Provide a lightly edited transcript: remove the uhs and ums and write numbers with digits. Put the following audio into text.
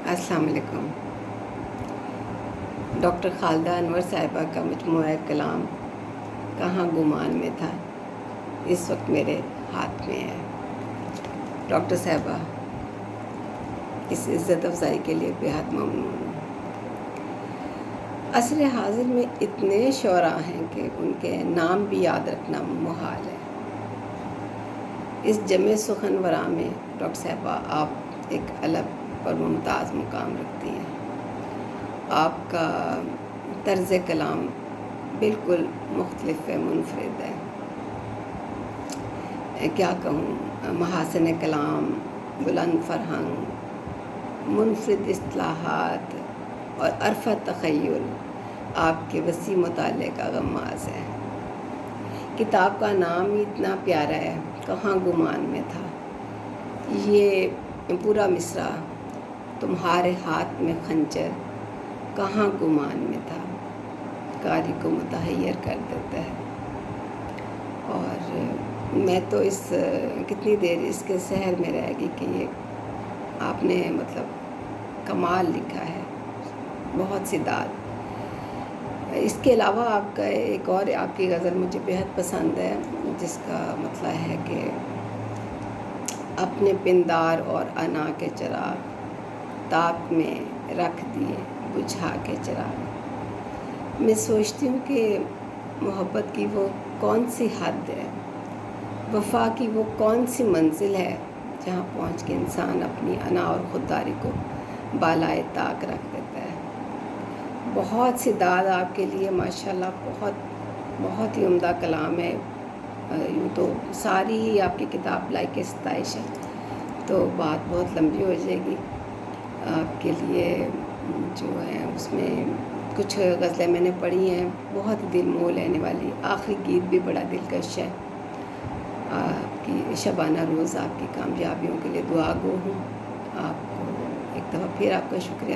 السلام علیکم۔ ڈاکٹر خالدہ انور صاحبہ کا مجموعہ کلام کہاں گمان میں تھا اس وقت میرے ہاتھ میں ہے۔ ڈاکٹر صاحبہ، اس عزت افزائی کے لیے بےحد ممنون ہوں۔ عصر حاضر میں اتنے شعراء ہیں کہ ان کے نام بھی یاد رکھنا محال ہے۔ اس جمع سخن ورا میں ڈاکٹر صاحبہ آپ ایک الگ اور ممتاز مقام رکھتی ہیں۔ آپ کا طرز کلام بالکل مختلف ہے، منفرد ہے۔ کیا کہوں، محاسن کلام، بلند فرہنگ، منفرد اصطلاحات اور عرفہ تخیل آپ کے وسیع مطالعے کا غماز ہے۔ کتاب کا نام ہی اتنا پیارا ہے، کہاں گمان میں تھا۔ یہ پورا مصرع تمہارے ہاتھ میں خنجر کہاں گمان میں تھا قاری کو متحیر کر دیتا ہے۔ اور میں تو کتنی دیر اس کے سحر میں رہ گئی کہ یہ آپ نے کمال لکھا ہے، بہت سی داد۔ اس کے علاوہ آپ کا ایک اور آپ کی غزل مجھے بہت پسند ہے، جس کا مطلب ہے کہ اپنے پندار اور انا کے چراغ طاق میں رکھ دیے بجھا کے چراغ۔ میں سوچتی ہوں کہ محبت کی وہ کون سی حد ہے، وفا کی وہ کون سی منزل ہے جہاں پہنچ کے انسان اپنی انا اور خودداری کو بالائے طاق رکھ دیتا ہے۔ بہت سی داد آپ کے لیے، ماشاءاللہ، بہت ہی عمدہ کلام ہے۔ یوں تو ساری ہی آپ کی کتاب لائق ستائش ہے، تو بات بہت لمبی ہو جائے گی۔ آپ کے لیے جو ہے اس میں کچھ غزلیں میں نے پڑھی ہیں، بہت دل موہ لینے والی۔ آخری گیت بھی بڑا دلکش ہے۔ آپ کی شبانہ روز آپ کی کامیابیوں کے لیے دعا گو ہوں۔ آپ کو ایک دفعہ پھر آپ کا شکریہ